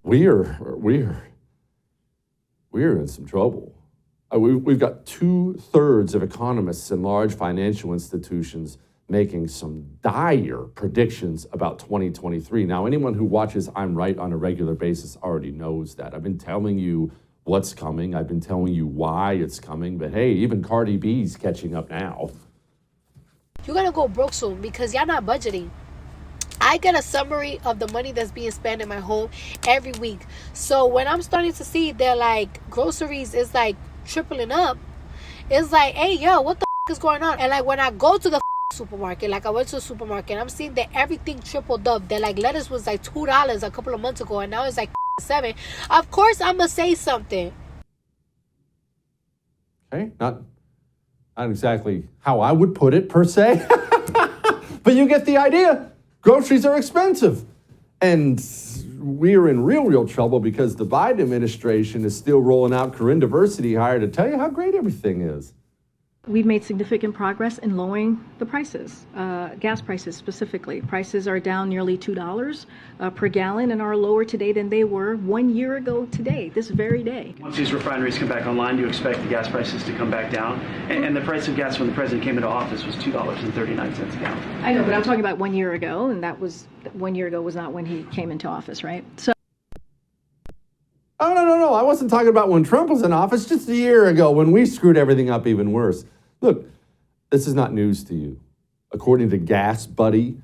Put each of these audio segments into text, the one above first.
we're in some trouble. We've got 2/3 of economists and large financial institutions making some dire predictions about 2023. Now, anyone who watches I'm Right on a regular basis already knows that. I've been telling you what's coming. I've been telling you why it's coming. But hey, even Cardi B's catching up now. You're going to go broke soon because y'all not budgeting. I get a summary of the money that's being spent in my home every week. So when I'm starting to see that like groceries is like tripling up, it's like, hey, yo, what the is going on? And like when I go to the supermarket, like I went to the supermarket, I'm seeing that everything tripled up. That like lettuce was like $2 a couple of months ago, and now it's like $7. Of course, I'm gonna say something. Okay, not exactly how I would put it per se, but you get the idea. Groceries are expensive, and we're in real trouble because the Biden administration is still rolling out Corinne Diversity hire to tell you how great everything is. We've made significant progress in lowering the prices, gas prices specifically. Prices are down nearly $2 per gallon and are lower today than they were 1 year ago today, this very day. Once these refineries come back online, do you expect the gas prices to come back down? And the price of gas when the president came into office was $2.39 a gallon. I know, but I'm talking about 1 year ago, and that was 1 year ago was not when he came into office, right? So. Oh, no. I wasn't talking about when Trump was in office, just a year ago when we screwed everything up even worse. Look, this is not news to you. According to Gas Buddy,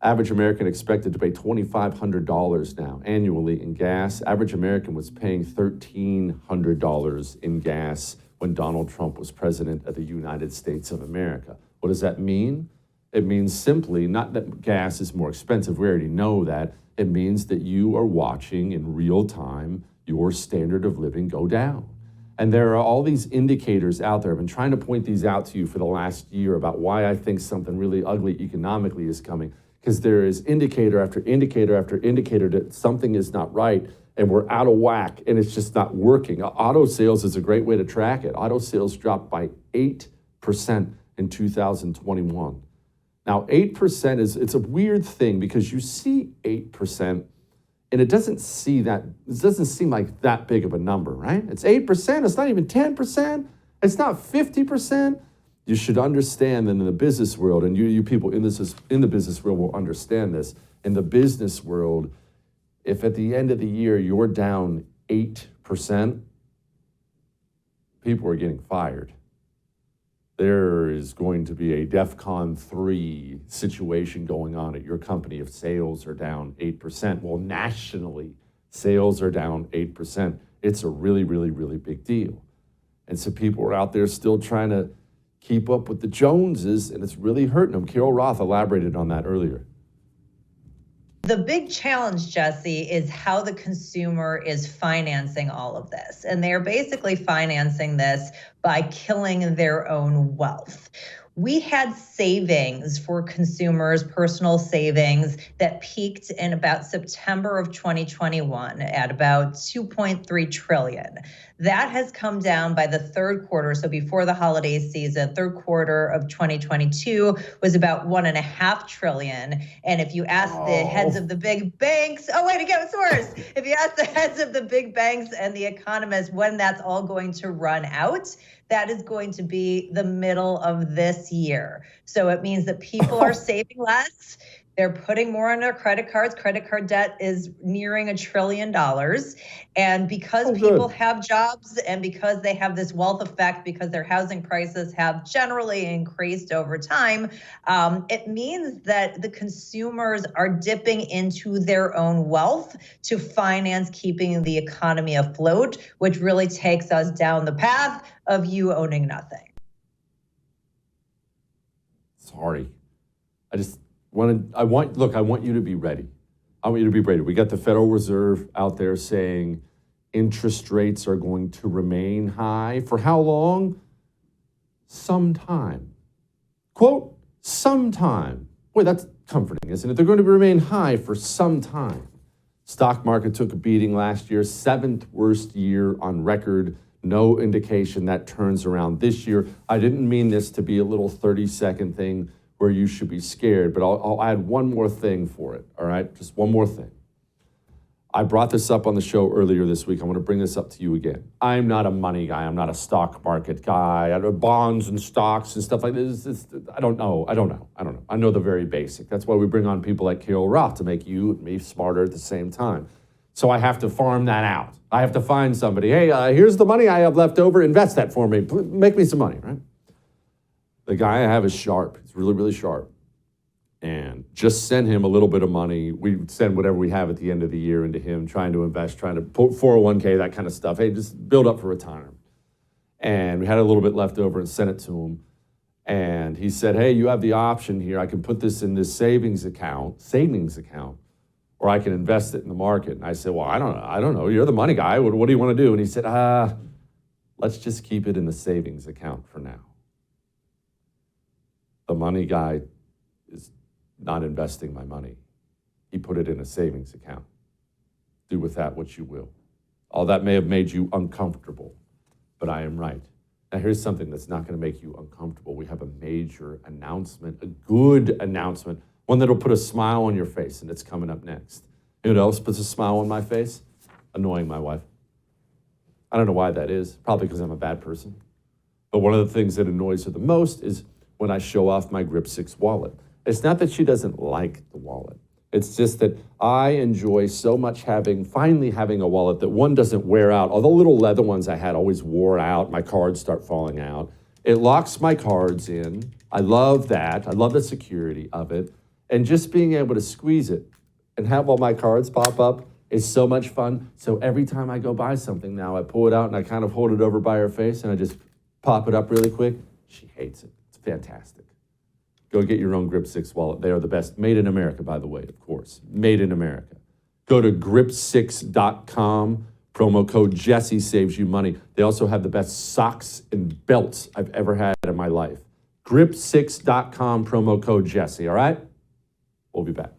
average American expected to pay $2,500 now annually in gas. Average American was paying $1,300 in gas when Donald Trump was president of the United States of America. What does that mean? It means simply not that gas is more expensive. We already know that. It means that you are watching in real time your standard of living go down. And there are all these indicators out there. I've been trying to point these out to you for the last year about why I think something really ugly economically is coming. Because there is indicator after indicator after indicator that something is not right and we're out of whack and it's just not working. Auto sales is a great way to track it. Auto sales dropped by 8% in 2021. Now, 8% it's a weird thing because you see 8%. And it doesn't seem like that big of a number, right? It's 8%, it's not even 10%, it's not 50%. You should understand that in the business world, and you people in the business world will understand this. In the business world, if at the end of the year you're down 8%, people are getting fired. There is going to be a DEFCON 3 situation going on at your company if sales are down 8%. Well, nationally, sales are down 8%. It's a really, really, really big deal. And so people are out there still trying to keep up with the Joneses, and it's really hurting them. Carol Roth elaborated on that earlier. The big challenge, Jesse, is how the consumer is financing all of this. And they're basically financing this by killing their own wealth. We had savings for consumers, personal savings, that peaked in about September of 2021 at about $2.3 trillion. That has come down by the third quarter. So before the holiday season, third quarter of 2022 was about $1.5 trillion. And if you ask the heads of the big banks, it gets worse. If you ask the heads of the big banks and the economists when that's all going to run out, that is going to be the middle of this year. So it means that people are saving less. They're putting more on their credit cards. Credit card debt is nearing $1 trillion. And because people have jobs and because they have this wealth effect, because their housing prices have generally increased over time, it means that the consumers are dipping into their own wealth to finance keeping the economy afloat, which really takes us down the path of you owning nothing. Sorry. I want you to be ready. I want you to be ready. We got the Federal Reserve out there saying interest rates are going to remain high. For how long? Some time. Quote, sometime. Boy, that's comforting, isn't it? They're going to remain high for some time. Stock market took a beating last year, 7th worst year on record. No indication that turns around this year. I didn't mean this to be a little 30-second thing where you should be scared, but I'll add one more thing for it, all right? Just one more thing. I brought this up on the show earlier this week. I want to bring this up to you again. I'm not a money guy. I'm not a stock market guy. I know bonds and stocks and stuff like this. I don't know. I know the very basic. That's why we bring on people like Carol Roth to make you and me smarter at the same time. So I have to farm that out. I have to find somebody. Hey, here's the money I have left over. Invest that for me. Make me some money, right? The guy I have is sharp. He's really, really sharp. And just send him a little bit of money. We send whatever we have at the end of the year into him, trying to invest, trying to put 401k, that kind of stuff. Hey, just build up for retirement. And we had a little bit left over and sent it to him. And he said, hey, you have the option here. I can put this in this savings account, or I can invest it in the market. And I said, well, I don't know. You're the money guy. What do you want to do? And he said, let's just keep it in the savings account for now. The money guy is not investing my money. He put it in a savings account. Do with that what you will. All that may have made you uncomfortable, but I am right. Now here's something that's not going to make you uncomfortable. We have a major announcement, a good announcement, one that'll put a smile on your face, and it's coming up next. You know what else puts a smile on my face? Annoying my wife. I don't know why that is. Probably because I'm a bad person. But one of the things that annoys her the most is when I show off my Grip 6 wallet. It's not that she doesn't like the wallet. It's just that I enjoy so much finally having a wallet that one doesn't wear out. All the little leather ones I had always wore out. My cards start falling out. It locks my cards in. I love that. I love the security of it. And just being able to squeeze it and have all my cards pop up is so much fun. So every time I go buy something now, I pull it out and I kind of hold it over by her face and I just pop it up really quick. She hates it. It's fantastic. Go get your own Grip 6 wallet. They are the best. Made in America, by the way, of course. Made in America. Go to grip6.com. Promo code Jesse saves you money. They also have the best socks and belts I've ever had in my life. Grip6.com, promo code Jesse, all right? We'll be back.